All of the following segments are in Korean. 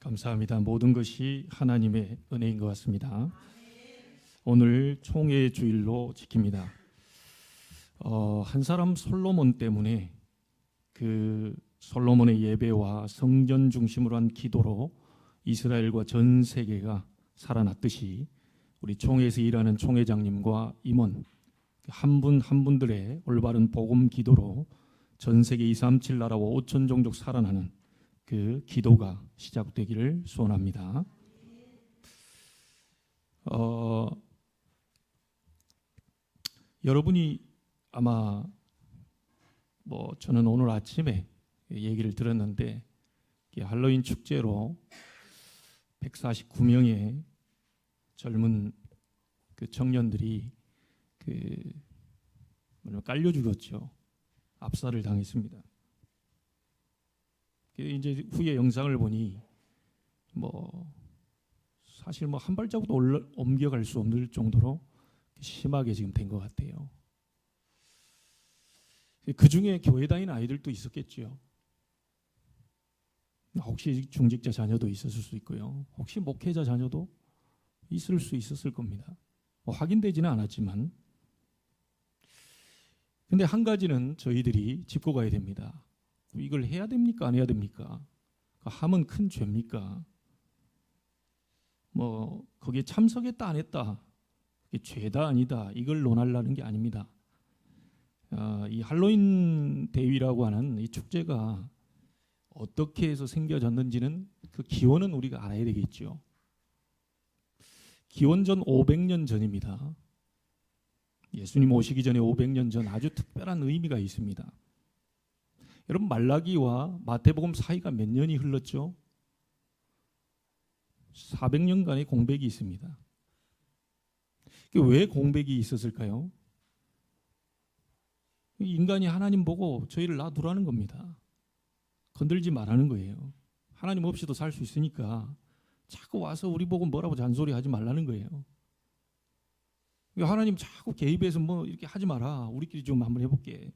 감사합니다. 모든 것이 하나님의 은혜인 것 같습니다. 오늘 총회 주일로 지킵니다. 한 사람 솔로몬 때문에 그 솔로몬의 예배와 성전 중심으로 한 기도로 이스라엘과 전 세계가 살아났듯이 우리 총회에서 일하는 총회장님과 임원 한 분 한 분들의 올바른 복음 기도로 전 세계 237 나라와 5천 종족 살아나는 그 기도가 시작되기를 소원합니다. 여러분이 아마 저는 오늘 아침에 얘기를 들었는데 할로윈 축제로 149명의 젊은 그 청년들이 깔려 죽었죠. 압살을 당했습니다. 이제 후에 영상을 보니 사실 한 발자국도 옮겨갈 수 없는 정도로 심하게 지금 된 것 같아요. 그 중에 교회 다니는 아이들도 있었겠죠. 혹시 중직자 자녀도 있었을 수 있고요. 혹시 목회자 자녀도 있을 수 있었을 겁니다. 확인되지는 않았지만, 근데 한 가지는 저희들이 짚고 가야 됩니다. 이걸 해야 됩니까? 안 해야 됩니까? 하면 큰 죄입니까? 거기에 참석했다 안 했다, 그게 죄다 아니다, 이걸 논하려는 게 아닙니다. 이 할로윈 데이라고 하는 이 축제가 어떻게 해서 생겨졌는지는 그 기원은 우리가 알아야 되겠죠. 기원전 500년 전입니다. 예수님 오시기 전에 500년 전 아주 특별한 의미가 있습니다. 여러분, 말라기와 마태복음 사이가 몇 년이 흘렀죠? 400년간의 공백이 있습니다. 왜 공백이 있었을까요? 인간이 하나님 보고 저희를 놔두라는 겁니다. 건들지 말라는 거예요. 하나님 없이도 살 수 있으니까 자꾸 와서 우리 보고 뭐라고 잔소리하지 말라는 거예요. 하나님 자꾸 개입해서 이렇게 하지 마라, 우리끼리 좀 한번 해볼게.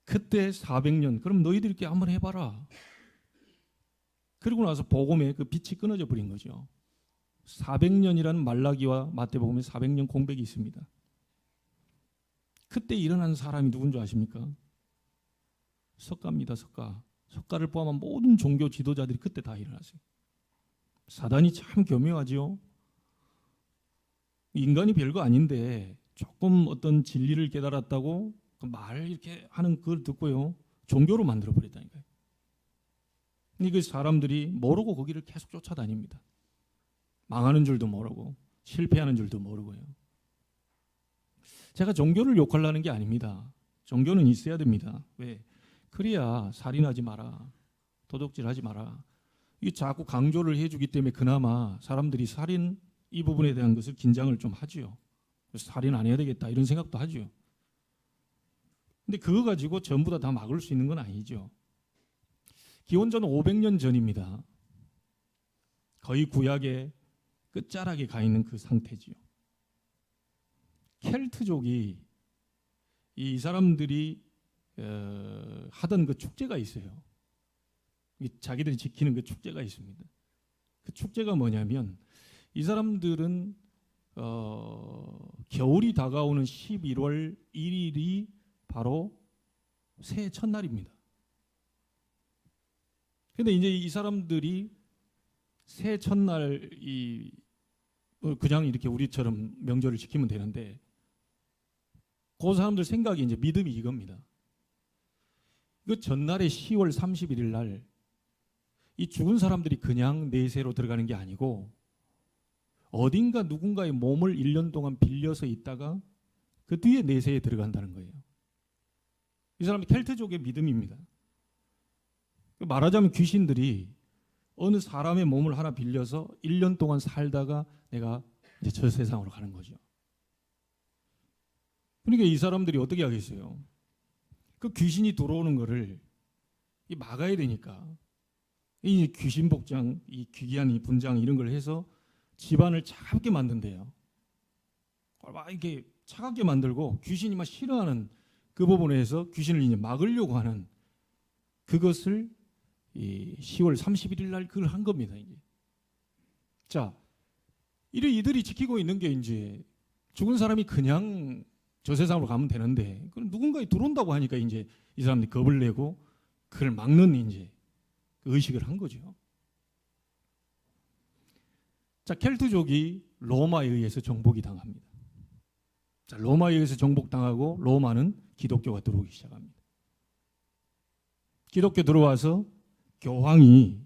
그때 400년, 그럼 너희들 이렇게 한번 해봐라. 그리고 나서 복음의 그 빛이 끊어져 버린 거죠. 400년이라는 말라기와 마태복음에 400년 공백이 있습니다. 그때 일어난 사람이 누군 줄 아십니까? 석가입니다. 석가를 포함한 모든 종교 지도자들이 그때 다 일어났어요. 사단이 참 교묘하죠. 인간이 별거 아닌데 조금 어떤 진리를 깨달았다고 그 말을 이렇게 하는 그걸 듣고요, 종교로 만들어 버렸다니까요. 그 사람들이 모르고 거기를 계속 쫓아다닙니다. 망하는 줄도 모르고 실패하는 줄도 모르고요. 제가 종교를 욕하려는 게 아닙니다. 종교는 있어야 됩니다. 왜? 그래야 살인하지 마라, 도둑질하지 마라, 이게 자꾸 강조를 해주기 때문에 그나마 사람들이 살인 이 부분에 대한 것을 긴장을 좀 하지요. 그래서 살인 안 해야 되겠다 이런 생각도 하죠. 근데 그거 가지고 전부 다 막을 수 있는 건 아니죠. 기원전 500년 전입니다. 거의 구약의 끝자락에 가 있는 그 상태지요. 켈트족이 이 사람들이 하던 그 축제가 있어요. 자기들이 지키는 그 축제가 있습니다. 그 축제가 뭐냐면, 이 사람들은 겨울이 다가오는 11월 1일이 바로 새해 첫날입니다. 그런데 이제 이 사람들이 새해 첫날 그냥 이렇게 우리처럼 명절을 지키면 되는데, 그 사람들 생각이 이제 믿음이 이겁니다. 그 전날에 10월 31일 날 이 죽은 사람들이 그냥 내세로 들어가는 게 아니고 어딘가 누군가의 몸을 1년 동안 빌려서 있다가 그 뒤에 내세에 들어간다는 거예요. 이 사람이 켈트족의 믿음입니다. 말하자면 귀신들이 어느 사람의 몸을 하나 빌려서 1년 동안 살다가 내가 이제 저 세상으로 가는 거죠. 그러니까 이 사람들이 어떻게 하겠어요? 그 귀신이 들어오는 거를 막아야 되니까 이 귀신 복장, 이 귀기한 이 분장 이런 걸 해서 집안을 차갑게 만든대요. 막 이렇게 차갑게 만들고 귀신이 막 싫어하는 그 부분에서 귀신을 이제 막으려고 하는 그것을 이 10월 31일 날 그걸 한 겁니다. 이제. 자, 이들이 지키고 있는 게 이제 죽은 사람이 그냥 저 세상으로 가면 되는데 그럼 누군가에 들어온다고 하니까 이제 이 사람들이 겁을 내고 그걸 막는 이제 의식을 한 거죠. 자, 켈트족이 로마에 의해서 정복이 당합니다. 자, 로마에 의해서 정복당하고 로마는 기독교가 들어오기 시작합니다. 기독교 들어와서 교황이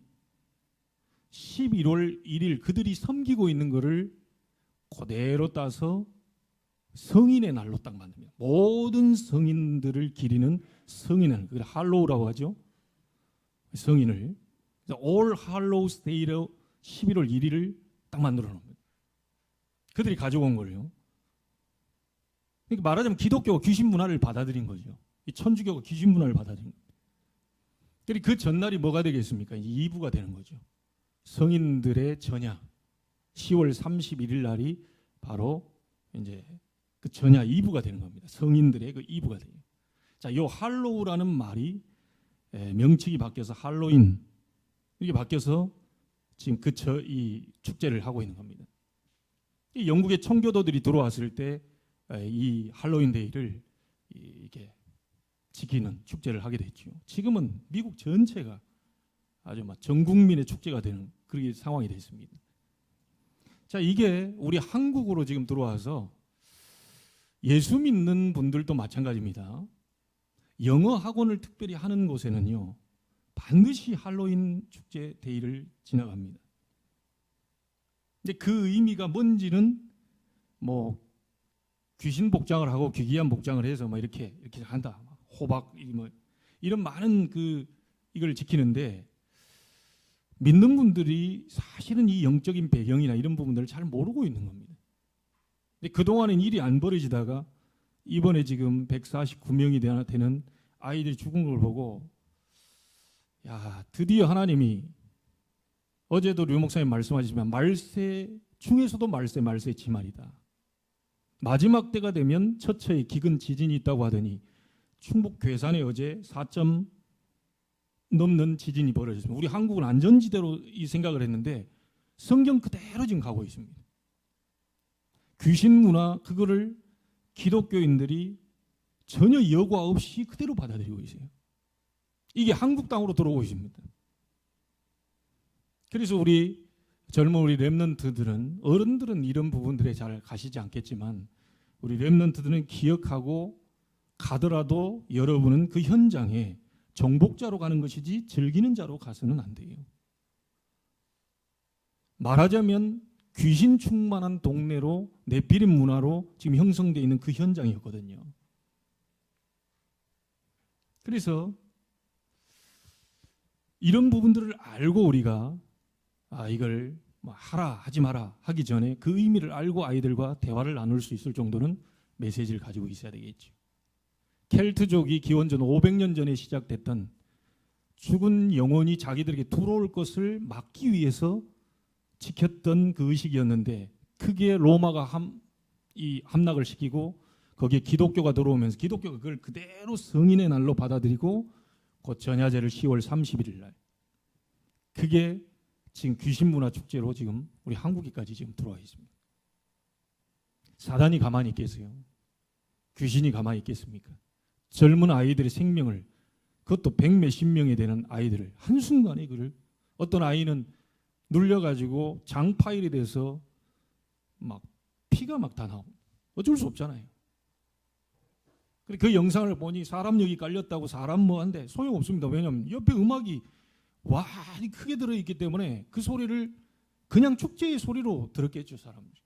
11월 1일 그들이 섬기고 있는 것을 그대로 따서 성인의 날로 딱 만듭니다. 모든 성인들을 기리는 성인의 날, 그걸 할로우라고 하죠. 성인을 All Hallows Day로 11월 1일을 딱 만들어 놓은 거예요. 그들이 가져온 거예요. 그러니까 말하자면 기독교가 귀신 문화를 받아들인 거죠. 이 천주교가 귀신 문화를 받아들인 거예요. 그리고 그 전날이 뭐가 되겠습니까? 이제 2부가 되는 거죠. 성인들의 전야 10월 31일 날이 바로 이제 그 전야 2부가 되는 겁니다. 성인들의 그 2부가 돼요. 자, 요 할로우라는 말이 명칭이 바뀌어서 할로윈 이렇게 바뀌어서 지금 이 축제를 하고 있는 겁니다. 이 영국의 청교도들이 들어왔을 때 이 할로윈 데이를 이렇게 지키는 축제를 하게 됐죠. 지금은 미국 전체가 아주 막 전 국민의 축제가 되는 그런 상황이 됐습니다. 자, 이게 우리 한국으로 지금 들어와서 예수 믿는 분들도 마찬가지입니다. 영어 학원을 특별히 하는 곳에는요, 반드시 할로윈 축제 데이를 지나갑니다. 근데 그 의미가 뭔지는 뭐 귀신 복장을 하고 귀기한 복장을 해서 뭐 이렇게 한다. 호박 뭐 이런 많은 이걸 지키는데 믿는 분들이 사실은 이 영적인 배경이나 이런 부분들을 잘 모르고 있는 겁니다. 근데 그동안은 일이 안 벌어지다가 이번에 지금 149명이 되는 아이들이 죽은 걸 보고 야, 드디어 하나님이 어제도 류 목사님 말씀하시지만 말세 중에서도 말세 지말이다. 마지막 때가 되면 처처에 기근 지진이 있다고 하더니 충북 괴산에 어제 4점 넘는 지진이 벌어졌습니다. 우리 한국은 안전지대로 이 생각을 했는데 성경 그대로 지금 가고 있습니다. 귀신 문화 그거를 기독교인들이 전혀 여과 없이 그대로 받아들이고 있어요. 이게 한국 땅으로 들어오고 있습니다. 그래서 우리 젊은 우리 렘넌트들은 어른들은 이런 부분들에 잘 가시지 않겠지만 우리 렘넌트들은 기억하고 가더라도 여러분은 그 현장에 정복자로 가는 것이지 즐기는 자로 가서는 안 돼요. 말하자면 귀신 충만한 동네로 네피림 문화로 지금 형성되어 있는 그 현장이었거든요. 그래서 이런 부분들을 알고 우리가 이걸 하라 하지 마라 하기 전에 그 의미를 알고 아이들과 대화를 나눌 수 있을 정도는 메시지를 가지고 있어야 되겠죠. 켈트족이 기원전 500년 전에 시작됐던 죽은 영혼이 자기들에게 들어올 것을 막기 위해서 지켰던 그 의식이었는데 크게 로마가 함락을 시키고 거기에 기독교가 들어오면서 기독교가 그걸 그대로 성인의 날로 받아들이고 곧 전야제를 10월 31일 날 그게 지금 귀신문화 축제로 지금 우리 한국에까지 지금 들어와 있습니다. 사단이 가만히 있겠어요? 귀신이 가만히 있겠습니까? 젊은 아이들의 생명을 그것도 100몇십 명이 되는 아이들을 한순간에 그를 어떤 아이는 눌려가지고 장파일이 돼서 막 피가 막 다 나오고 어쩔 수 없잖아요. 그 영상을 보니 사람 여기 깔렸다고 사람 뭐한데 소용없습니다. 왜냐하면 옆에 음악이 와 크게 들어있기 때문에 그 소리를 그냥 축제의 소리로 들었겠죠. 사람들이.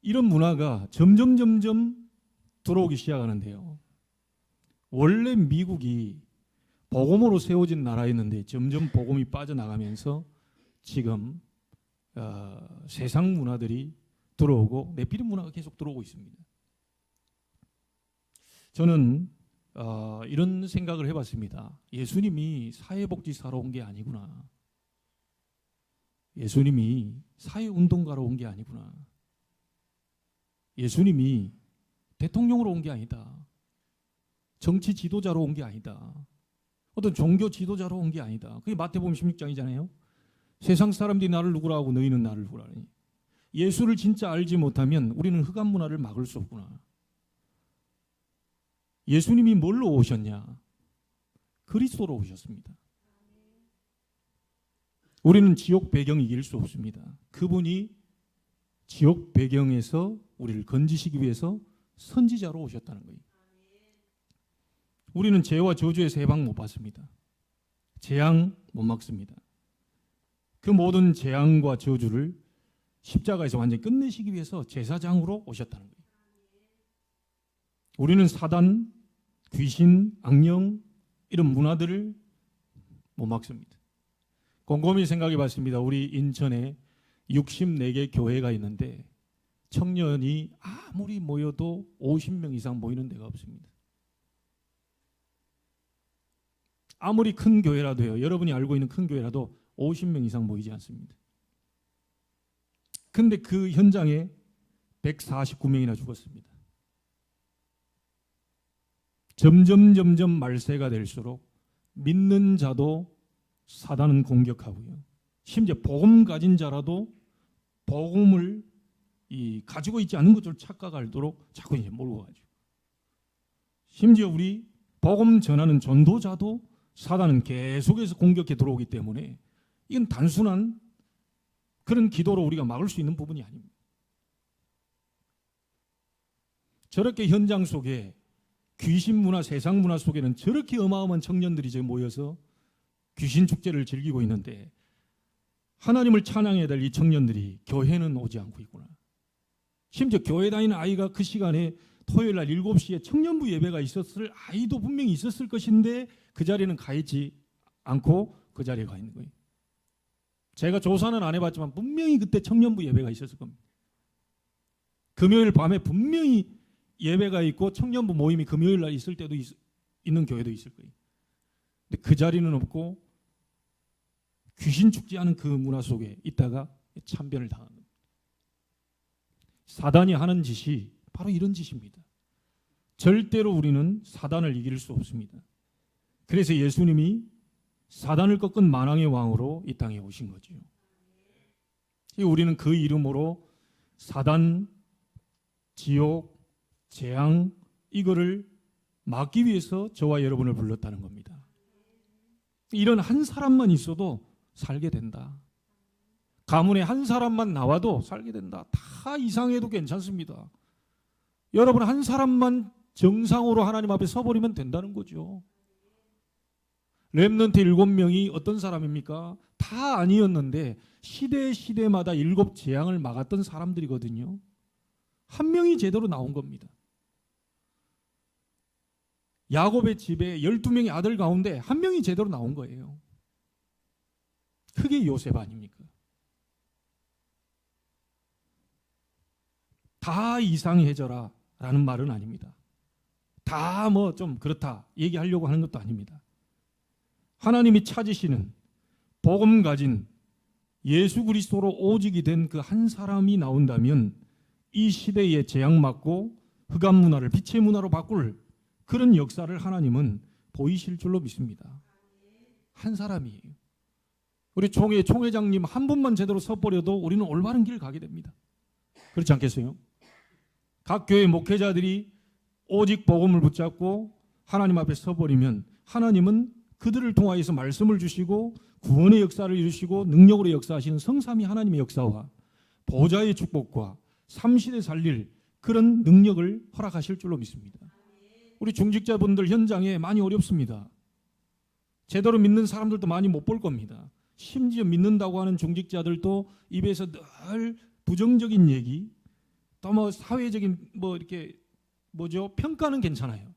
이런 문화가 점점 들어오기 시작하는데요. 원래 미국이 복음으로 세워진 나라였는데 점점 복음이 빠져나가면서 지금 세상 문화들이 들어오고 네피림 문화가 계속 들어오고 있습니다. 저는 이런 생각을 해봤습니다. 예수님이 사회복지사로 온 게 아니구나. 예수님이 사회운동가로 온 게 아니구나. 예수님이 대통령으로 온 게 아니다. 정치 지도자로 온 게 아니다. 어떤 종교 지도자로 온 게 아니다. 그게 마태복음 16장이잖아요. 세상 사람들이 나를 누구라 하고 너희는 나를 누구라 하니. 예수를 진짜 알지 못하면 우리는 흑암 문화를 막을 수 없구나. 예수님이 뭘로 오셨냐? 그리스도로 오셨습니다. 우리는 지옥 배경 이길 수 없습니다. 그분이 지옥 배경에서 우리를 건지시기 위해서 선지자로 오셨다는 거예요. 우리는 죄와 저주에서 해방 못 받습니다. 재앙 못 막습니다. 그 모든 재앙과 저주를 십자가에서 완전히 끝내시기 위해서 제사장으로 오셨다는 거예요. 우리는 사단, 귀신, 악령 이런 문화들을 못 막습니다. 곰곰이 생각해 봤습니다. 우리 인천에 64개 교회가 있는데 청년이 아무리 모여도 50명 이상 모이는 데가 없습니다. 아무리 큰 교회라도요. 여러분이 알고 있는 큰 교회라도 50명 이상 모이지 않습니다. 근데 그 현장에 149명이나 죽었습니다. 점점 말세가 될수록 믿는 자도 사단은 공격하고요. 심지어 복음 가진 자라도 복음을 가지고 있지 않은 것을 착각하도록 자꾸 이제 몰고 가죠. 심지어 우리 복음 전하는 전도자도 사단은 계속해서 공격해 들어오기 때문에 이건 단순한 그런 기도로 우리가 막을 수 있는 부분이 아닙니다. 저렇게 현장 속에 귀신 문화, 세상 문화 속에는 저렇게 어마어마한 청년들이 지금 모여서 귀신 축제를 즐기고 있는데 하나님을 찬양해야 될 이 청년들이 교회는 오지 않고 있구나. 심지어 교회 다니는 아이가 그 시간에 토요일 날 7시에 청년부 예배가 있었을 아이도 분명히 있었을 것인데 그 자리에는 가 있지 않고 그 자리에 가 있는 거예요. 제가 조사는 안 해봤지만 분명히 그때 청년부 예배가 있었을 겁니다. 금요일 밤에 분명히 예배가 있고 청년부 모임이 금요일 날 있을 때도 있는 교회도 있을 거예요. 근데 그 자리는 없고 귀신 축제하는 그 문화 속에 있다가 참변을 당한 겁니다. 사단이 하는 짓이 바로 이런 짓입니다. 절대로 우리는 사단을 이길 수 없습니다. 그래서 예수님이 사단을 꺾은 만왕의 왕으로 이 땅에 오신 거죠. 우리는 그 이름으로 사단, 지옥, 재앙 이거를 막기 위해서 저와 여러분을 불렀다는 겁니다. 이런 한 사람만 있어도 살게 된다. 가문에 한 사람만 나와도 살게 된다. 다 이상해도 괜찮습니다. 여러분 한 사람만 정상으로 하나님 앞에 서버리면 된다는 거죠. 렘넌트 7명이 어떤 사람입니까? 다 아니었는데 시대마다 7 재앙을 막았던 사람들이거든요. 한 명이 제대로 나온 겁니다. 야곱의 집에 12명의 아들 가운데 한 명이 제대로 나온 거예요. 그게 요셉 아닙니까? 다 이상해져라 라는 말은 아닙니다. 다 뭐 좀 그렇다 얘기하려고 하는 것도 아닙니다. 하나님이 찾으시는 복음 가진 예수 그리스도로 오직이 된 그 한 사람이 나온다면 이 시대에 재앙 맞고 흑암 문화를 빛의 문화로 바꿀 그런 역사를 하나님은 보이실 줄로 믿습니다. 한 사람이에요. 우리 총회장님 한 분만 제대로 서버려도 우리는 올바른 길 가게 됩니다. 그렇지 않겠어요? 각 교회 목회자들이 오직 복음을 붙잡고 하나님 앞에 서버리면 하나님은 그들을 통하여서 말씀을 주시고 구원의 역사를 이루시고 능력으로 역사하시는 성삼위 하나님의 역사와 보좌의 축복과 삼시대 살릴 그런 능력을 허락하실 줄로 믿습니다. 우리 중직자분들 현장에 많이 어렵습니다. 제대로 믿는 사람들도 많이 못 볼 겁니다. 심지어 믿는다고 하는 중직자들도 입에서 늘 부정적인 얘기, 또 뭐 사회적인 뭐 이렇게 뭐죠? 평가는 괜찮아요.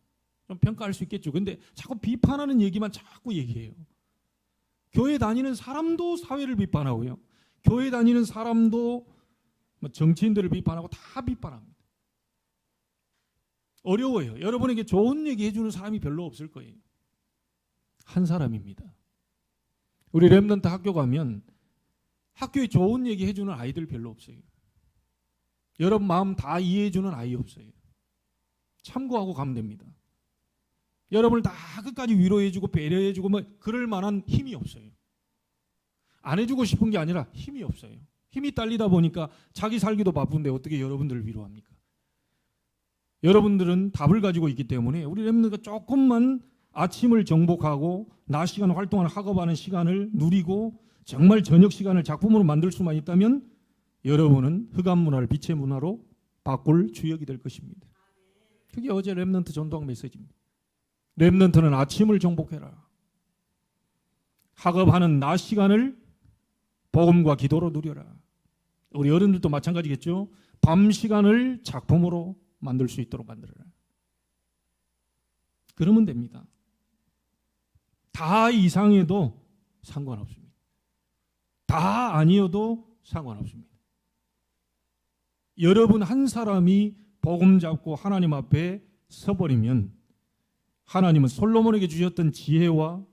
좀 평가할 수 있겠죠. 근데 자꾸 비판하는 얘기만 자꾸 얘기해요. 교회 다니는 사람도 사회를 비판하고요. 교회 다니는 사람도 정치인들을 비판하고 다 비판합니다. 어려워요. 여러분에게 좋은 얘기 해주는 사람이 별로 없을 거예요. 한 사람입니다. 우리 렘넌트 학교 가면 학교에 좋은 얘기 해주는 아이들 별로 없어요. 여러분 마음 다 이해해주는 아이 없어요. 참고하고 가면 됩니다. 여러분을 다 끝까지 위로해주고 배려해주고 뭐 그럴 만한 힘이 없어요. 안 해주고 싶은 게 아니라 힘이 없어요. 힘이 딸리다 보니까 자기 살기도 바쁜데 어떻게 여러분들을 위로합니까? 여러분들은 답을 가지고 있기 때문에 우리 렘넌트가 조금만 아침을 정복하고 낮 시간 활동을 학업하는 시간을 누리고 정말 저녁 시간을 작품으로 만들 수만 있다면 여러분은 흑암 문화를 빛의 문화로 바꿀 주역이 될 것입니다. 그게 어제 렘넌트 전도학 메시지입니다. 렘넌트는 아침을 정복해라. 학업하는 낮 시간을 복음과 기도로 누려라. 우리 어른들도 마찬가지겠죠. 밤 시간을 작품으로 만들 수 있도록 만들어라. 그러면 됩니다. 다 이상해도 상관없습니다. 다 아니어도 상관없습니다. 여러분 한 사람이 복음 잡고 하나님 앞에 서버리면 하나님은 솔로몬에게 주셨던 지혜와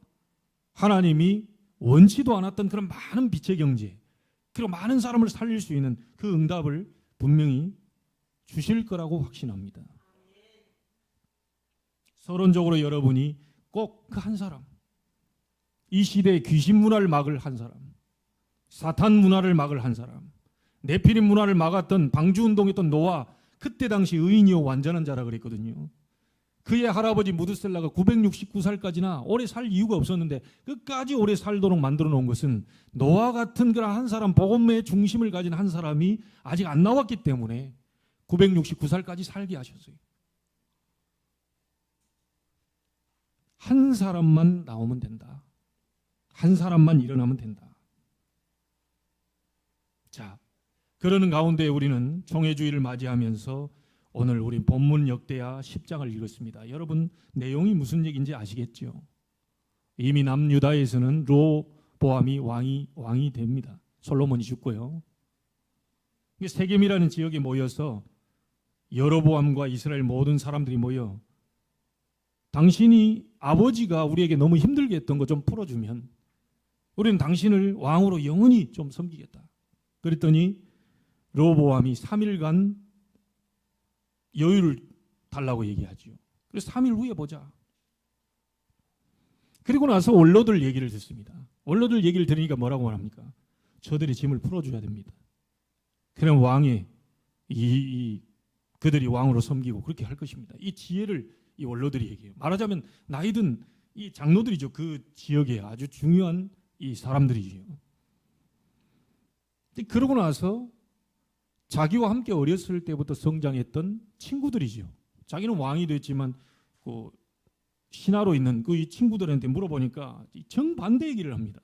하나님이 원치도 않았던 그런 많은 빛의 경제 그리고 많은 사람을 살릴 수 있는 그 응답을 분명히 주실 거라고 확신합니다. 서론적으로 여러분이 꼭 그 한 사람, 이 시대의 귀신 문화를 막을 한 사람, 사탄 문화를 막을 한 사람, 네피림 문화를 막았던 방주운동했던 노아, 그때 당시 의인이요 완전한 자라 그랬거든요. 그의 할아버지 무드셀라가 969살까지나 오래 살 이유가 없었는데 끝까지 오래 살도록 만들어 놓은 것은 노아 같은 그런 한 사람, 복음의 중심을 가진 한 사람이 아직 안 나왔기 때문에 969살까지 살게 하셨어요. 한 사람만 나오면 된다. 한 사람만 일어나면 된다. 자, 그러는 가운데 우리는 총회주의를 맞이하면서 오늘 우리 본문 역대하 10장을 읽었습니다. 여러분 내용이 무슨 얘기인지 아시겠죠? 이미 남유다에서는 르호보암이 왕이 됩니다. 솔로몬이 죽고요. 세겜이라는 지역에 모여서 여로보암과 이스라엘 모든 사람들이 모여 당신이 아버지가 우리에게 너무 힘들게 했던 거 좀 풀어주면 우리는 당신을 왕으로 영원히 좀 섬기겠다. 그랬더니 르호보암이 3일간 여유를 달라고 얘기하죠. 그래서 3일 후에 보자. 그리고 나서 원로들 얘기를 듣습니다. 원로들 얘기를 들으니까 뭐라고 말합니까? 저들이 짐을 풀어줘야 됩니다. 그럼 왕이 그들이 왕으로 섬기고 그렇게 할 것입니다. 이 지혜를 이 원로들이 얘기해요. 말하자면 나이든 이 장로들이죠. 그 지역에 아주 중요한 이 사람들이죠. 그러고 나서 자기와 함께 어렸을 때부터 성장했던 친구들이죠. 자기는 왕이 됐지만 그 신하로 있는 그 이 친구들한테 물어보니까 정반대 얘기를 합니다.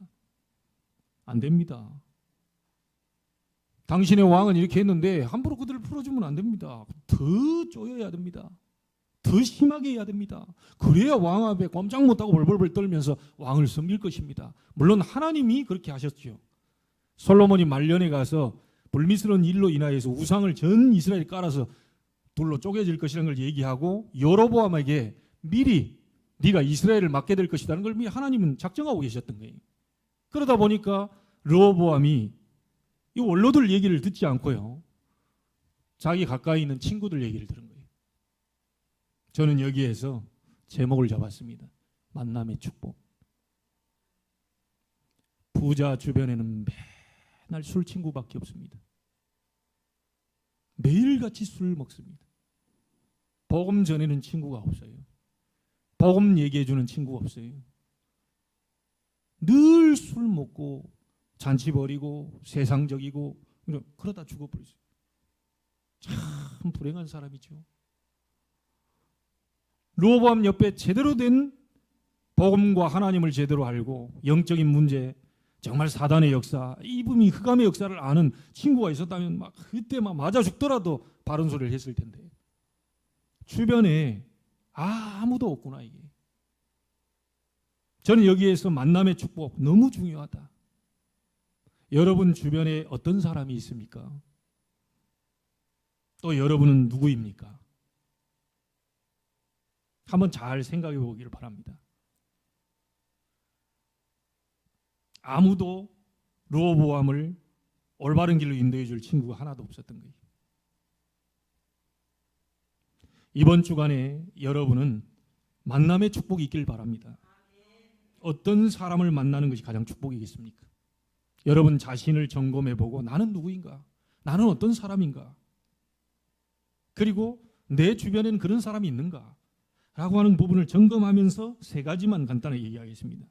안 됩니다. 당신의 왕은 이렇게 했는데 함부로 그들을 풀어주면 안 됩니다. 더 쪼여야 됩니다. 더 심하게 해야 됩니다. 그래야 왕 앞에 꼼짝 못하고 벌벌벌 떨면서 왕을 섬길 것입니다. 물론 하나님이 그렇게 하셨죠. 솔로몬이 말년에 가서 불미스러운 일로 인하여서 우상을 전 이스라엘이 깔아서 둘로 쪼개질 것이라는 걸 얘기하고 여로보암에게 미리 네가 이스라엘을 맡게 될 것이라는 걸 미리 하나님은 작정하고 계셨던 거예요. 그러다 보니까 르호보암이 이 원로들 얘기를 듣지 않고요. 자기 가까이 있는 친구들 얘기를 들은 거예요. 저는 여기에서 제목을 잡았습니다. 만남의 축복. 부자 주변에는 맨날 술 친구밖에 없습니다. 매일같이 술 먹습니다. 복음 전에는 친구가 없어요. 복음 얘기해주는 친구가 없어요. 늘 술 먹고 잔치 벌이고 세상적이고 그러다 죽어버렸어요. 참 불행한 사람이죠. 르호보암 옆에 제대로 된 복음과 하나님을 제대로 알고 영적인 문제, 정말 사단의 역사, 이분이 흑암의 역사를 아는 친구가 있었다면 막 그때 막 맞아 죽더라도 바른 소리를 했을 텐데 주변에 아무도 없구나 이게. 저는 여기에서 만남의 축복 너무 중요하다. 여러분 주변에 어떤 사람이 있습니까? 또 여러분은 누구입니까? 한번 잘 생각해 보기를 바랍니다. 아무도 르호보암을 올바른 길로 인도해 줄 친구가 하나도 없었던 거예요. 이번 주간에 여러분은 만남의 축복이 있길 바랍니다. 어떤 사람을 만나는 것이 가장 축복이겠습니까? 여러분 자신을 점검해보고 나는 누구인가? 나는 어떤 사람인가? 그리고 내 주변에는 그런 사람이 있는가? 라고 하는 부분을 점검하면서 세 가지만 간단하게 얘기하겠습니다.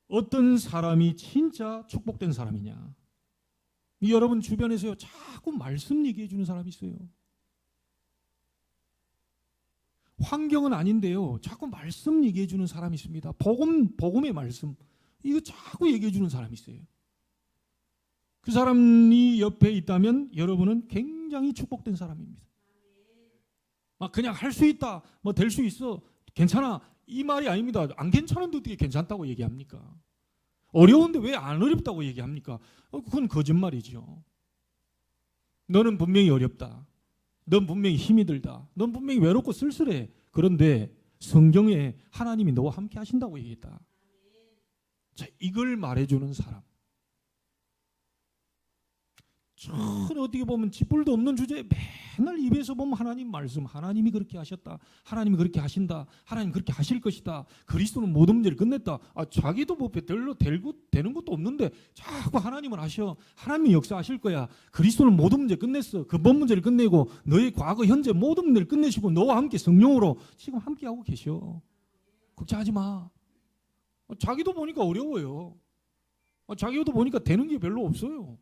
어떤 사람이 진짜 축복된 사람이냐? 여러분 주변에서요 자꾸 말씀 얘기해 주는 사람이 있어요. 환경은 아닌데요 자꾸 말씀 얘기해 주는 사람이 있습니다. 복음의 말씀 이거 자꾸 얘기해 주는 사람이 있어요. 그 사람이 옆에 있다면 여러분은 굉장히 축복된 사람입니다. 막 그냥 할 수 있다, 뭐 될 수 있어, 괜찮아 이 말이 아닙니다. 안 괜찮은데 어떻게 괜찮다고 얘기합니까? 어려운데 왜 안 어렵다고 얘기합니까? 그건 거짓말이죠. 너는 분명히 어렵다. 넌 분명히 힘이 들다. 넌 분명히 외롭고 쓸쓸해. 그런데 성경에 하나님이 너와 함께 하신다고 얘기했다. 자, 이걸 말해주는 사람. 전혀 어떻게 보면 쥐뿔도 없는 주제에 맨날 입에서 보면 하나님 말씀, 하나님이 그렇게 하셨다, 하나님이 그렇게 하신다, 하나님 그렇게 하실 것이다, 그리스도는 모든 문제를 끝냈다. 자기도 뭐 별로 되는 것도 없는데 자꾸 하나님은 하셔, 하나님이 역사하실 거야, 그리스도는 모든 문제 끝냈어, 근본 문제를 끝내고 너의 과거 현재 모든 문제를 끝내시고 너와 함께 성령으로 지금 함께하고 계셔. 걱정하지 마. 자기도 보니까 어려워요. 자기도 보니까 되는 게 별로 없어요.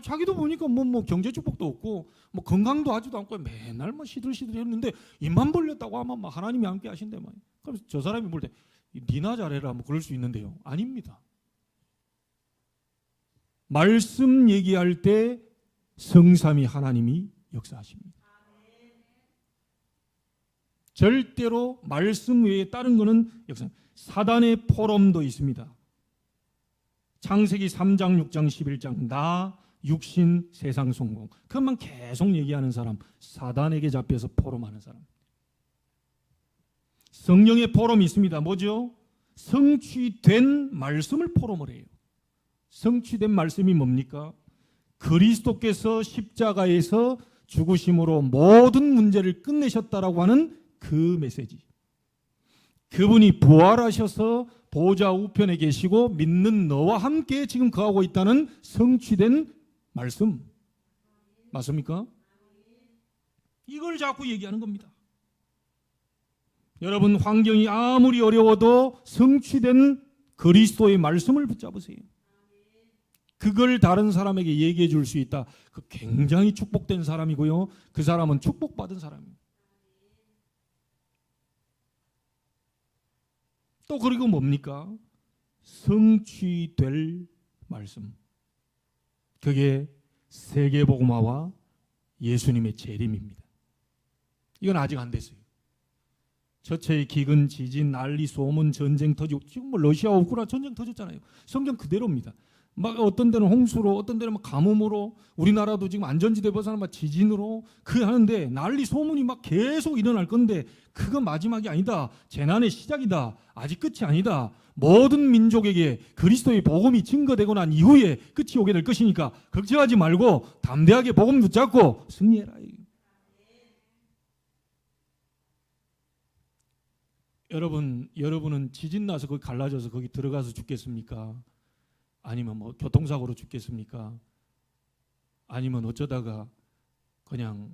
자기도 보니까 뭐 경제 축복도 없고 뭐 건강도 하지도 않고 맨날 뭐 시들시들 했는데 입만 벌렸다고 하면 막 하나님이 함께 하신대 말. 그럼 저 사람이 볼 때 니나 잘해라 뭐 그럴 수 있는데요. 아닙니다. 말씀 얘기할 때 성삼위 하나님이 역사하십니다. 절대로 말씀 외에 다른 거는 역사. 사단의 포럼도 있습니다. 창세기 3장, 6장, 11장 나 육신, 세상 성공. 그것만 계속 얘기하는 사람, 사단에게 잡혀서 포럼하는 사람. 성령의 포럼이 있습니다. 뭐죠? 성취된 말씀을 포럼을 해요. 성취된 말씀이 뭡니까? 그리스도께서 십자가에서 죽으심으로 모든 문제를 끝내셨다라고 하는 그 메시지. 그분이 부활하셔서 보좌 우편에 계시고 믿는 너와 함께 지금 거하고 있다는 성취된 말씀 맞습니까? 이걸 자꾸 얘기하는 겁니다. 여러분 환경이 아무리 어려워도 성취된 그리스도의 말씀을 붙잡으세요. 그걸 다른 사람에게 얘기해 줄 수 있다. 그 굉장히 축복된 사람이고요. 그 사람은 축복받은 사람입니다. 또 그리고 뭡니까? 성취될 말씀. 그게 세계복음화와 예수님의 재림입니다. 이건 아직 안 됐어요. 저체의 기근, 지진, 난리, 소문, 전쟁 터지고 지금 뭐 러시아 우크라이나 전쟁 터졌잖아요. 성경 그대로입니다. 막 어떤 데는 홍수로, 어떤 데는 막 가뭄으로, 우리나라도 지금 안전지대 벗어나 막 지진으로 그 하는데 난리 소문이 막 계속 일어날 건데 그건 마지막이 아니다. 재난의 시작이다. 아직 끝이 아니다. 모든 민족에게 그리스도의 복음이 증거되고 난 이후에 끝이 오게 될 것이니까 걱정하지 말고 담대하게 복음 붙잡고 승리해라. 여러분은 지진 나서 거기 갈라져서 거기 들어가서 죽겠습니까? 아니면 뭐 교통사고로 죽겠습니까? 아니면 어쩌다가 그냥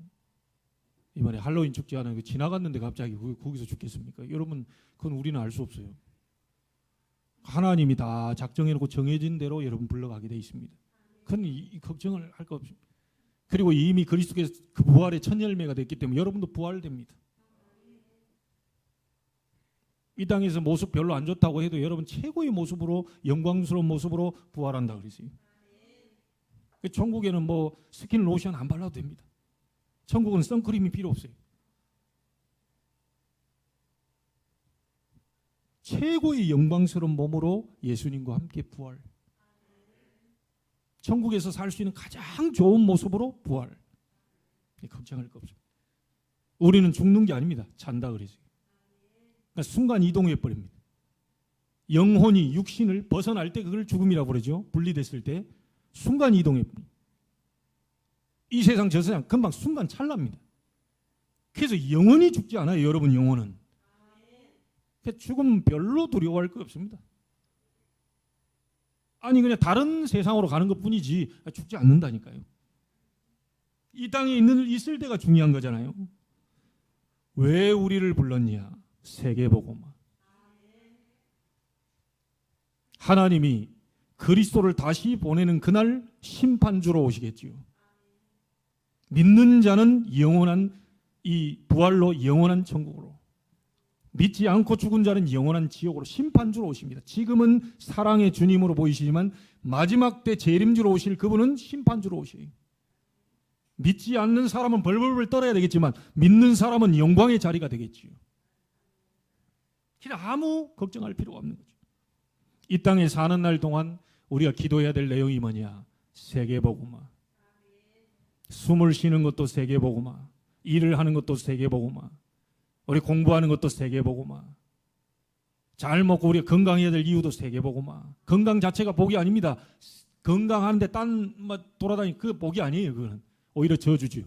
이번에 할로윈 축제 하는 지나갔는데 갑자기 거기서 죽겠습니까? 여러분 그건 우리는 알 수 없어요. 하나님이 다 작정해놓고 정해진 대로 여러분 불러가게 돼 있습니다. 그건 이 걱정을 할 거 없습니다. 그리고 이미 그리스도께서 그 부활의 첫 열매가 됐기 때문에 여러분도 부활됩니다. 이 땅에서 모습 별로 안 좋다고 해도 여러분 최고의 모습으로 영광스러운 모습으로 부활한다 그랬어요. 천국에는 뭐 스킨 로션 안 발라도 됩니다. 천국은 선크림이 필요 없어요. 최고의 영광스러운 몸으로 예수님과 함께 부활. 천국에서 살 수 있는 가장 좋은 모습으로 부활. 걱정할 거 없습니다. 우리는 죽는 게 아닙니다. 잔다 그랬어요. 그러니까 순간 이동해 버립니다. 영혼이 육신을 벗어날 때 그걸 죽음이라고 그러죠. 분리됐을 때 순간 이동해 버립니다. 이 세상 저 세상 금방 순간 찰나입니다. 그래서 영원히 죽지 않아요. 여러분 영혼은. 죽으면 별로 두려워할 거 없습니다. 아니 그냥 다른 세상으로 가는 것뿐이지 죽지 않는다니까요. 이 땅에 있을 때가 중요한 거잖아요. 왜 우리를 불렀냐? 세계복음화. 하나님이 그리스도를 다시 보내는 그날 심판주로 오시겠지요. 믿는 자는 영원한 이 부활로 영원한 천국으로, 믿지 않고 죽은 자는 영원한 지옥으로 심판주로 오십니다. 지금은 사랑의 주님으로 보이시지만 마지막 때 재림주로 오실 그분은 심판주로 오셔요. 믿지 않는 사람은 벌벌벌 떨어야 되겠지만 믿는 사람은 영광의 자리가 되겠지요. 그냥 아무 걱정할 필요가 없는 거죠. 이 땅에 사는 날 동안 우리가 기도해야 될 내용이 뭐냐? 세계복음화. 숨을 쉬는 것도 세계복음화. 일을 하는 것도 세계복음화. 우리 공부하는 것도 세계복음화. 잘 먹고 우리가 건강해야 될 이유도 세계복음화. 건강 자체가 복이 아닙니다. 건강하는데 딴 돌아다니는 그 복이 아니에요. 그거는 오히려 저주죠.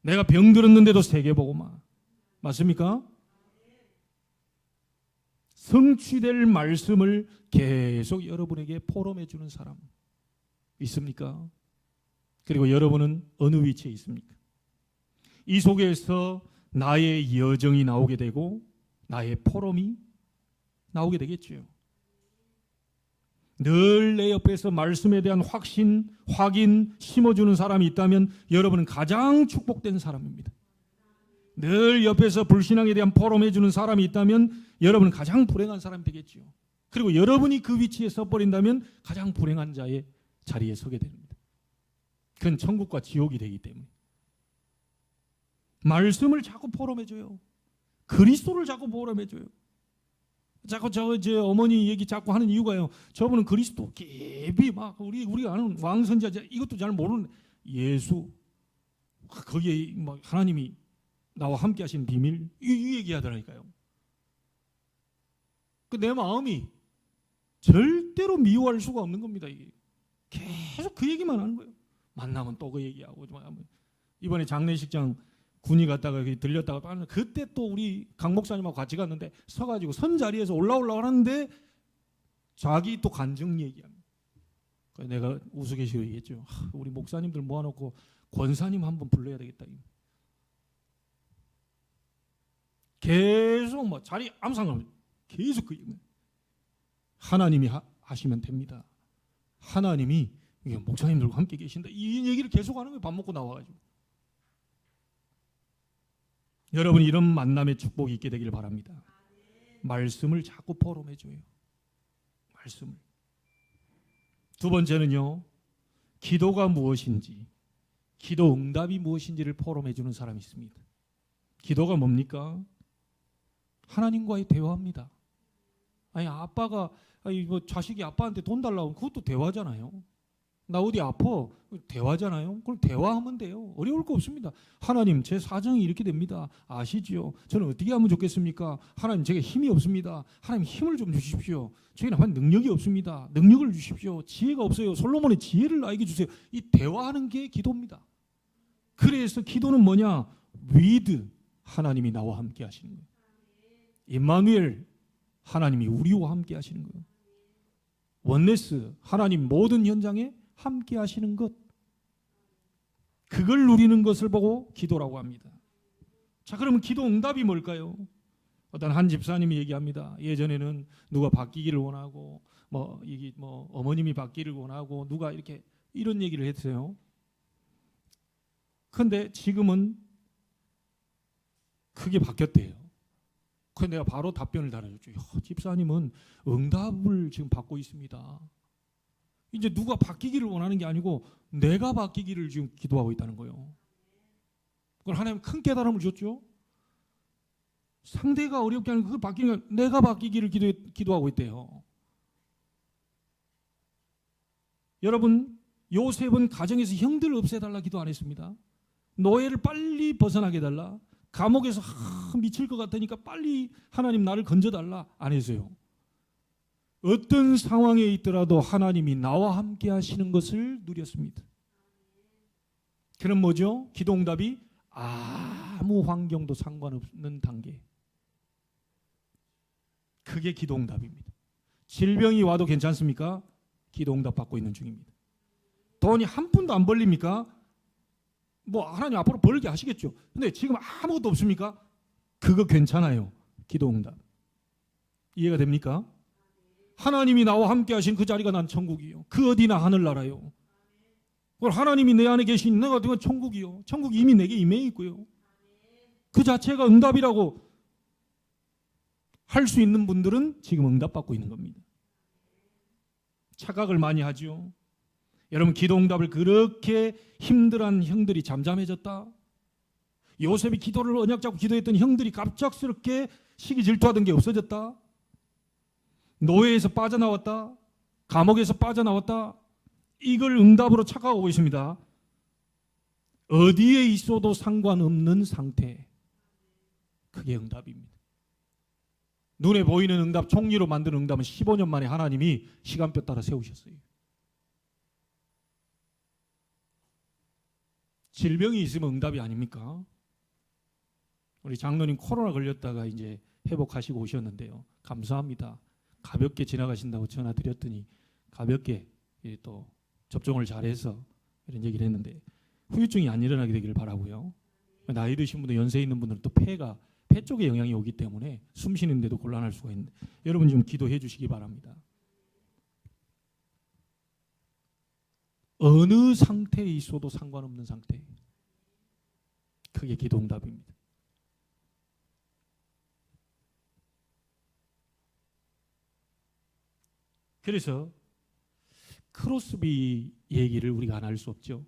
내가 병들었는데도 세계복음화. 맞습니까? 성취될 말씀을 계속 여러분에게 포럼해 주는 사람 있습니까? 그리고 여러분은 어느 위치에 있습니까? 이 속에서 나의 여정이 나오게 되고 나의 포럼이 나오게 되겠죠. 늘 내 옆에서 말씀에 대한 확신, 확인, 심어주는 사람이 있다면 여러분은 가장 축복된 사람입니다. 늘 옆에서 불신앙에 대한 포럼해주는 사람이 있다면 여러분은 가장 불행한 사람이 되겠죠. 그리고 여러분이 그 위치에 서버린다면 가장 불행한 자의 자리에 서게 됩니다. 그건 천국과 지옥이 되기 때문에. 말씀을 자꾸 포럼해줘요. 그리스도를 자꾸 포럼해줘요. 자꾸 저 어머니 얘기 자꾸 하는 이유가요. 저분은 그리스도 깊이 막 우리가 아는 왕선자 이것도 잘 모르는 예수 거기에 막 하나님이 나와 함께 하시는 비밀 이 얘기하더라니까요. 내 마음이 절대로 미워할 수가 없는 겁니다. 이게 계속 그 얘기만 하는 거예요. 만나면 또 그 얘기하고 이번에 장례식장 군이 갔다가 들렸다가 그때 또 우리 강 목사님하고 같이 갔는데 서가지고 선 자리에서 올라오려고 하는데 자기 또 간증 얘기합니다. 내가 우스갯소리로 얘기했죠. 우리 목사님들 모아놓고 권사님 한번 불러야 되겠다. 계속 뭐 자리 아무 상관없어요. 계속 그 얘기는 하나님이 하시면 됩니다. 하나님이 목사님들과 함께 계신다. 이 얘기를 계속하는 거예요. 밥 먹고 나와가지고. 여러분 이런 만남의 축복이 있게 되길 바랍니다. 말씀을 자꾸 포럼해줘요. 말씀을. 두 번째는요. 기도가 무엇인지, 기도 응답이 무엇인지를 포럼해주는 사람이 있습니다. 기도가 뭡니까? 하나님과의 대화입니다. 아니 아빠가 자식이 아빠한테 돈 달라고 하면 그것도 대화잖아요. 나 어디 아파? 대화잖아요. 그럼 대화하면 돼요. 어려울 거 없습니다. 하나님 제 사정이 이렇게 됩니다. 아시지요? 저는 어떻게 하면 좋겠습니까? 하나님 제게 힘이 없습니다. 하나님 힘을 좀 주십시오. 저희는 한 능력이 없습니다. 능력을 주십시오. 지혜가 없어요. 솔로몬의 지혜를 나에게 주세요. 이 대화하는 게 기도입니다. 그래서 기도는 뭐냐? with 하나님이 나와 함께 하시는 거예요. 임마누엘 하나님이 우리와 함께 하시는 거예요. 원네스 하나님 모든 현장에 함께 하시는 것, 그걸 누리는 것을 보고 기도라고 합니다. 자, 그러면 기도 응답이 뭘까요? 어떤 한 집사님이 얘기합니다. 예전에는 누가 바뀌기를 원하고 어머님이 바뀌기를 원하고 누가 이런 얘기를 했어요. 그런데 지금은 그게 바뀌었대요. 그래서 내가 바로 답변을 달아줬죠. 집사님은 응답을 지금 받고 있습니다. 이제 누가 바뀌기를 원하는 게 아니고 내가 바뀌기를 지금 기도하고 있다는 거예요. 그걸 하나님 큰 깨달음을 줬죠. 상대가 어렵게 하는 그걸 바뀌는 게 내가 바뀌기를 기도하고 있대요. 여러분 요셉은 가정에서 형들을 없애달라 기도 안 했습니다. 노예를 빨리 벗어나게 해달라. 감옥에서 미칠 것 같으니까 빨리 하나님 나를 건져달라 안 했어요. 어떤 상황에 있더라도 하나님이 나와 함께 하시는 것을 누렸습니다. 그럼 뭐죠? 기도응답이 아무 환경도 상관없는 단계. 그게 기도응답입니다. 질병이 와도 괜찮습니까? 기도응답 받고 있는 중입니다. 돈이 한 푼도 안 벌립니까? 뭐 하나님 앞으로 벌게 하시겠죠. 근데 지금 아무것도 없습니까? 그거 괜찮아요. 기도응답. 이해가 됩니까? 하나님이 나와 함께 하신 그 자리가 난 천국이요. 그 어디나 하늘나라요. 그걸 하나님이 내 안에 계신 내가 되면 천국이요. 천국이 이미 내게 임해 있고요. 그 자체가 응답이라고 할 수 있는 분들은 지금 응답받고 있는 겁니다. 착각을 많이 하죠. 여러분, 기도응답을 그렇게 힘들어한 형들이 잠잠해졌다. 요셉이 기도를 언약 잡고 기도했던 형들이 갑작스럽게 시기 질투하던 게 없어졌다. 노예에서 빠져나왔다. 감옥에서 빠져나왔다. 이걸 응답으로 착각하고 있습니다. 어디에 있어도 상관없는 상태. 그게 응답입니다. 눈에 보이는 응답, 총리로 만든 응답은 15년 만에 하나님이 시간표 따라 세우셨어요. 질병이 있으면 응답이 아닙니까? 우리 장로님 코로나 걸렸다가 이제 회복하시고 오셨는데요. 감사합니다. 가볍게 지나가신다고 전화 드렸더니 가볍게 또 접종을 잘해서 이런 얘기를 했는데 후유증이 안 일어나게 되기를 바라고요. 나이 드신 분들, 연세 있는 분들은 또 폐 쪽에 영향이 오기 때문에 숨 쉬는데도 곤란할 수가 있는데 여러분 좀 기도해 주시기 바랍니다. 어느 상태에 있어도 상관없는 상태. 그게 기도응답입니다. 그래서 크로스비 얘기를 우리가 안 할 수 없죠.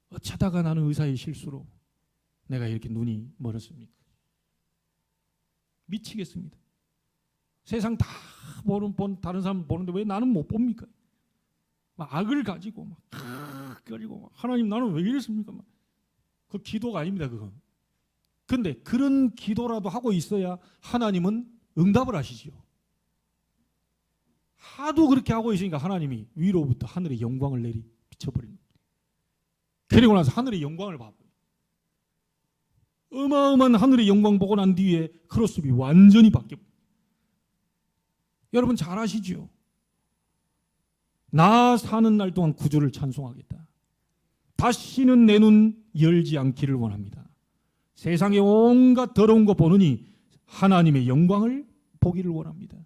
어쩌다가 나는 의사의 실수로 내가 이렇게 눈이 멀었습니까? 미치겠습니다. 세상 다 다른 사람 보는데 왜 나는 못 봅니까? 막 악을 가지고 막 그리고 하나님 나는 왜 이랬습니까? 그 기도가 아닙니다. 그건. 근데 그런 기도라도 하고 있어야 하나님은 응답을 하시죠. 하도 그렇게 하고 있으니까 하나님이 위로부터 하늘의 영광을 비춰버린 거예요. 그리고 나서 하늘의 영광을 봐봐요. 어마어마한 하늘의 영광 보고 난 뒤에 크로스비 완전히 바뀌어. 여러분 잘 아시죠? 나 사는 날 동안 구주를 찬송하겠다. 다시는 내 눈 열지 않기를 원합니다. 세상에 온갖 더러운 거 보느니 하나님의 영광을 보기를 원합니다.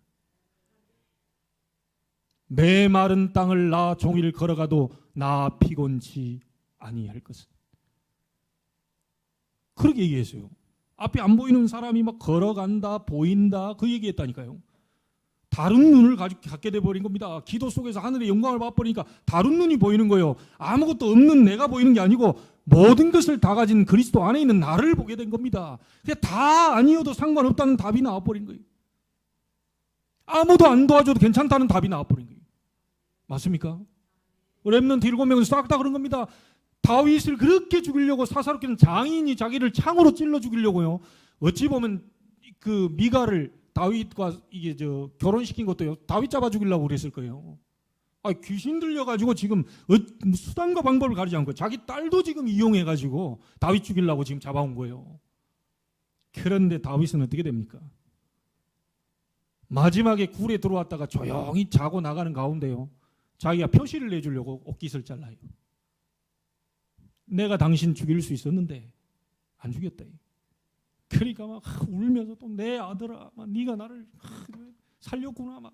메마른 땅을 나 종일 걸어가도 나 피곤치 아니할 것은. 그렇게 얘기했어요. 앞에 안 보이는 사람이 막 걸어간다, 보인다, 그 얘기했다니까요. 다른 눈을 갖게 돼버린 겁니다. 기도 속에서 하늘의 영광을 봐버리니까 다른 눈이 보이는 거예요. 아무것도 없는 내가 보이는 게 아니고 모든 것을 다 가진 그리스도 안에 있는 나를 보게 된 겁니다. 그냥 다 아니어도 상관없다는 답이 나와버린 거예요. 아무도 안 도와줘도 괜찮다는 답이 나와버린 거예요. 맞습니까? 렘넌트 7명은 싹 다 그런 겁니다. 다윗을 그렇게 죽이려고 사사롭게는 장인이 자기를 창으로 찔러 죽이려고요. 어찌 보면 그 미가를 다윗과 이게 결혼시킨 것도요. 다윗 잡아 죽이려고 그랬을 거예요. 귀신 들려가지고 지금 수단과 방법을 가리지 않고 자기 딸도 지금 이용해가지고 다윗 죽이려고 지금 잡아온 거예요. 그런데 다윗은 어떻게 됩니까? 마지막에 굴에 들어왔다가 조용히 자고 나가는 가운데요. 자기가 표시를 내주려고 옷깃을 잘라요. 내가 당신 죽일 수 있었는데 안 죽였다. 그러니까 막 울면서 또 내 아들아, 네가 나를 살렸구나 막.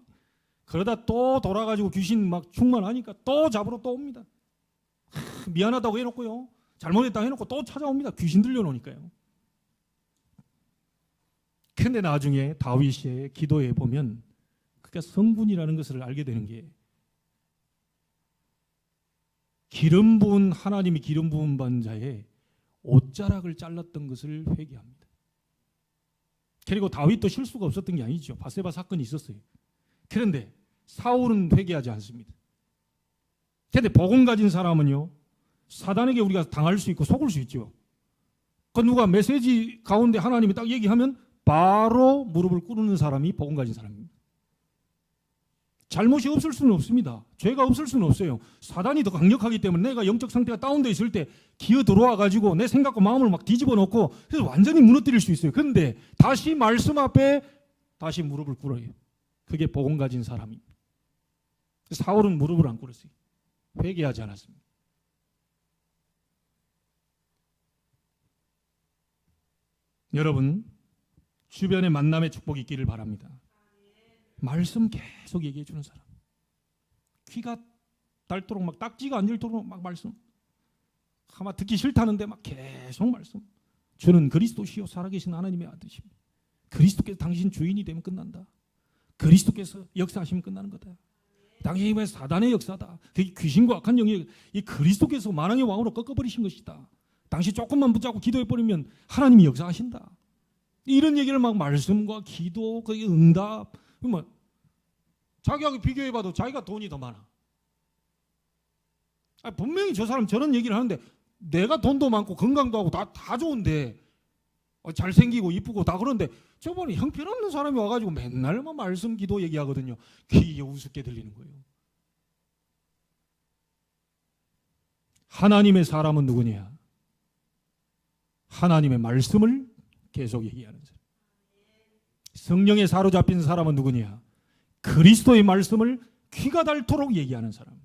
그러다 또 돌아가지고 귀신 막 충만하니까 또 잡으러 또 옵니다. 미안하다고 해놓고요. 잘못했다고 해놓고 또 찾아옵니다. 귀신 들려놓으니까요. 근데 나중에 다윗의 기도에 보면 그러니까 성군이라는 것을 알게 되는 게 기름 부은 하나님이 기름 부은 받은 자의 옷자락을 잘랐던 것을 회개합니다. 그리고 다윗도 실수가 없었던 게 아니죠. 바세바 사건이 있었어요. 그런데 사울은 회개하지 않습니다. 그런데 복음 가진 사람은요. 사단에게 우리가 당할 수 있고 속을 수 있죠. 그 누가 메시지 가운데 하나님이 딱 얘기하면 바로 무릎을 꿇는 사람이 복음 가진 사람입니다. 잘못이 없을 수는 없습니다. 죄가 없을 수는 없어요. 사단이 더 강력하기 때문에 내가 영적 상태가 다운되어 있을 때 기어 들어와 가지고 내 생각과 마음을 막 뒤집어 놓고 그래서 완전히 무너뜨릴 수 있어요. 그런데 다시 말씀 앞에 다시 무릎을 꿇어요. 그게 복음 가진 사람입니다. 사울은 무릎을 안 꿇었어요. 회개하지 않았습니다. 여러분, 주변에 만남의 축복이 있기를 바랍니다. 말씀 계속 얘기해 주는 사람, 귀가 닳도록 막 딱지가 안 들도록 막 말씀, 아마 듣기 싫다는데 막 계속 말씀. 주는 그리스도시요 살아계신 하나님의 아들이십니다. 그리스도께서 당신 주인이 되면 끝난다. 그리스도께서 역사하시면 끝나는 거다. 당신이 왜 사단의 역사다. 그게 귀신과 악한 영이 이 그리스도께서 만왕의 왕으로 꺾어버리신 것이다. 당신 조금만 붙잡고 기도해버리면 하나님이 역사하신다. 이런 얘기를 막 말씀과 기도, 그 응답, 뭐 자기하고 비교해봐도 자기가 돈이 더 많아. 분명히 저 사람 저런 얘기를 하는데 내가 돈도 많고 건강도 하고 다 좋은데 잘생기고 이쁘고 다 그런데 저번에 형편없는 사람이 와가지고 맨날 말씀 기도 얘기하거든요. 귀에 우습게 들리는 거예요. 하나님의 사람은 누구냐? 하나님의 말씀을 계속 얘기하는 사람. 성령에 사로잡힌 사람은 누구냐? 그리스도의 말씀을 귀가 닳도록 얘기하는 사람.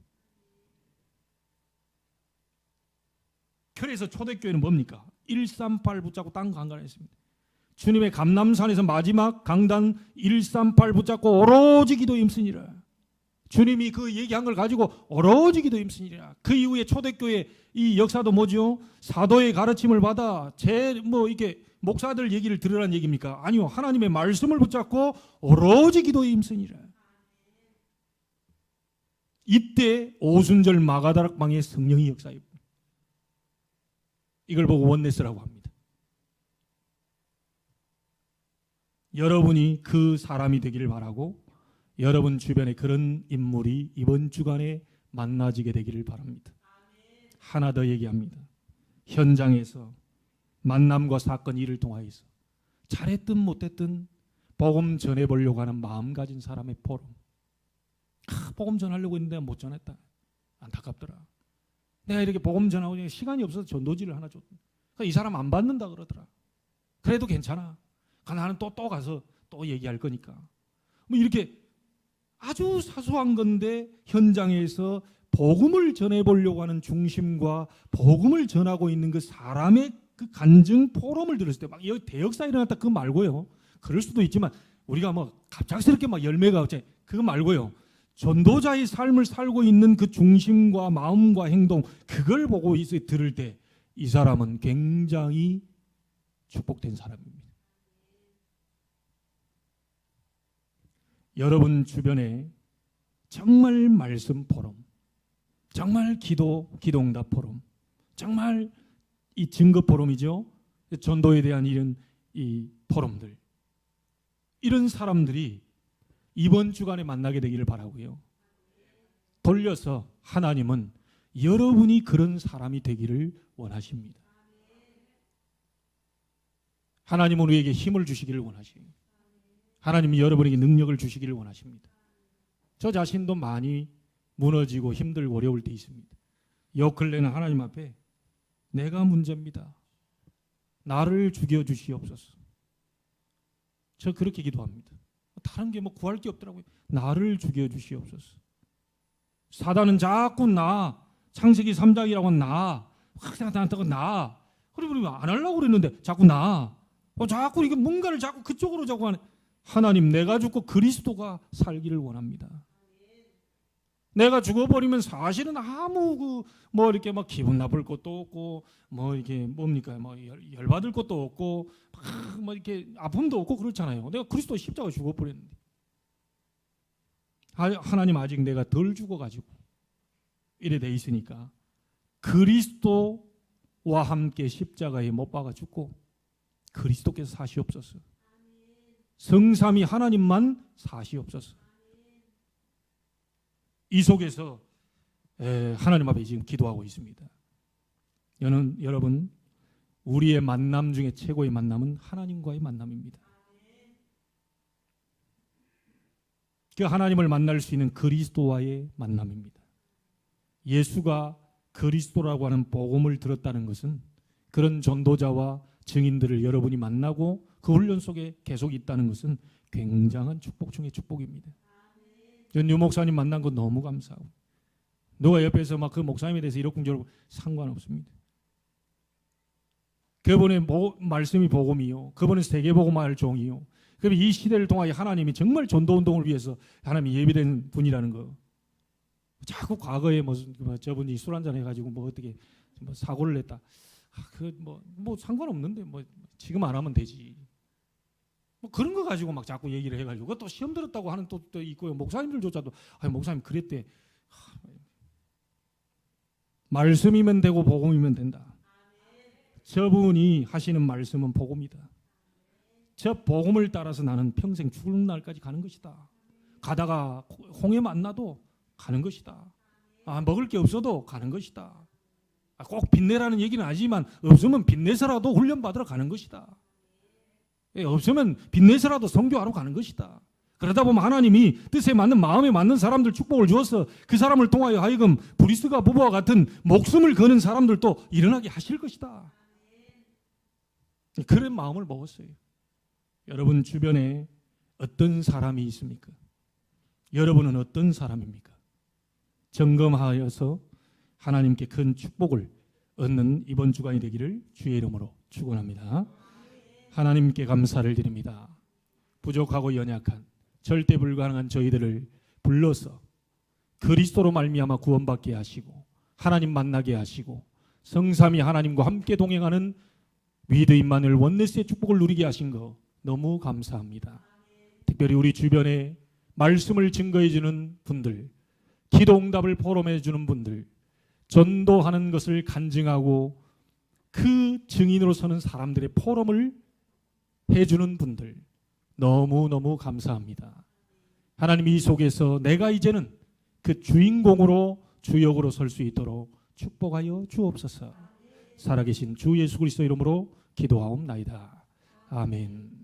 그래서 초대교회는 뭡니까? 138 붙잡고 땅 강간했습니다. 주님의 감람산에서 마지막 강단 138 붙잡고 오로지 기도에 힘쓰니라. 주님이 그 얘기한 걸 가지고 오로지 기도에 힘쓰니라. 그 이후에 초대교회 이 역사도 뭐죠? 사도의 가르침을 받아 이렇게 목사들 얘기를 들으라는 얘기입니까? 아니요. 하나님의 말씀을 붙잡고 오로지 기도에 힘쓰니라. 이때 오순절 마가다락방에 성령이 역사했고 이걸 보고 원네스라고 합니다. 여러분이 그 사람이 되기를 바라고 여러분 주변에 그런 인물이 이번 주간에 만나지게 되기를 바랍니다. 하나 더 얘기합니다. 현장에서 만남과 사건 일을 통하여서 잘했든 못했든 복음 전해보려고 하는 마음 가진 사람의 포럼. 복음 전하려고 했는데 못 전했다. 안타깝더라. 내가 이렇게 복음 전하고 시간이 없어서 전도지를 하나 줬다. 이 사람 안 받는다 그러더라. 그래도 괜찮아. 나는 또 가서 또 얘기할 거니까. 뭐 이렇게 아주 사소한 건데 현장에서 복음을 전해보려고 하는 중심과 복음을 전하고 있는 그 사람의 그 간증 포럼을 들었을 때 막 대역사 일어났다 그거 말고요. 그럴 수도 있지만 우리가 갑작스럽게 열매가 그거 말고요. 전도자의 삶을 살고 있는 그 중심과 마음과 행동 그걸 보고 들을 때 이 사람은 굉장히 축복된 사람입니다. 여러분 주변에 정말 말씀 포럼, 정말 기도응답 포럼, 정말 이 증거 포럼이죠. 전도에 대한 이런 이 포럼들, 이런 사람들이 이번 주간에 만나게 되기를 바라고요. 돌려서 하나님은 여러분이 그런 사람이 되기를 원하십니다. 하나님은 우리에게 힘을 주시기를 원하시고 하나님이 여러분에게 능력을 주시기를 원하십니다. 저 자신도 많이 무너지고 힘들고 어려울 때 있습니다. 요 근래는 하나님 앞에 내가 문제입니다. 나를 죽여주시옵소서. 저 그렇게 기도합니다. 다른 게 구할 게 없더라고요. 나를 죽여주시옵소서. 사단은 자꾸 창세기 3장이라고 나 그리고 안 하려고 그랬는데 자꾸 자꾸 이게 뭔가를 자꾸 그쪽으로 자꾸 하네. 하나님 내가 죽고 그리스도가 살기를 원합니다. 내가 죽어버리면 사실은 아무 이렇게 기분 나쁠 것도 없고 이게 뭡니까 열받을 것도 없고 이렇게 아픔도 없고 그렇잖아요. 내가 그리스도 십자가 죽어버렸는데 하나님 아직 내가 덜 죽어가지고 이래 돼 있으니까 그리스도와 함께 십자가에 못 박아 죽고 그리스도께서 사시옵소서. 성삼위 하나님만 사시옵소서. 이 속에서 하나님 앞에 지금 기도하고 있습니다. 여러분 우리의 만남 중에 최고의 만남은 하나님과의 만남입니다. 그 하나님을 만날 수 있는 그리스도와의 만남입니다. 예수가 그리스도라고 하는 복음을 들었다는 것은 그런 전도자와 증인들을 여러분이 만나고 그 훈련 속에 계속 있다는 것은 굉장한 축복 중의 축복입니다. 전 유 목사님 만난 거 너무 감사하고, 누가 옆에서 막 그 목사님에 대해서 이러쿵저러쿵 상관없습니다. 그분의 말씀이 복음이요, 그분은 세계복음할 종이요. 그럼 이 시대를 통하여 하나님이 정말 전도운동을 위해서 하나님이 예비된 분이라는 거. 자꾸 과거에 무슨 저분이 술 한잔 해가지고 뭐 어떻게 뭐 사고를 냈다. 뭐 상관없는데 뭐 지금 안 하면 되지. 뭐 그런 거 가지고 막 자꾸 얘기를 해가지고 그것도 시험 들었다고 하는 또 있고요. 목사님들조차도 목사님 그랬대. 말씀이면 되고 복음이면 된다. 저분이 하시는 말씀은 복음이다. 저 복음을 따라서 나는 평생 죽는 날까지 가는 것이다. 가다가 홍해 만나도 가는 것이다. 먹을 게 없어도 가는 것이다. 꼭 빚내라는 얘기는 아니지만 없으면 빚내서라도 훈련받으러 가는 것이다. 없으면 빚내서라도 선교하러 가는 것이다. 그러다 보면 하나님이 뜻에 맞는 마음에 맞는 사람들 축복을 주어서 그 사람을 통하여 하여금 브리스가 부부와 같은 목숨을 거는 사람들도 일어나게 하실 것이다. 그런 마음을 먹었어요. 여러분 주변에 어떤 사람이 있습니까? 여러분은 어떤 사람입니까? 점검하여서 하나님께 큰 축복을 얻는 이번 주간이 되기를 주의 이름으로 축원합니다. 하나님께 감사를 드립니다. 부족하고 연약한 절대 불가능한 저희들을 불러서 그리스도로 말미암아 구원받게 하시고 하나님 만나게 하시고 성삼위 하나님과 함께 동행하는 위드 임마누엘 원네스의 축복을 누리게 하신 거 너무 감사합니다. 특별히 우리 주변에 말씀을 증거해 주는 분들, 기도 응답을 포럼해 주는 분들, 전도하는 것을 간증하고 그 증인으로 서는 사람들의 포럼을 해주는 분들 너무너무 감사합니다. 하나님 이 속에서 내가 이제는 그 주인공으로 주역으로 설 수 있도록 축복하여 주옵소서. 살아계신 주 예수 그리스도 이름으로 기도하옵나이다. 아멘.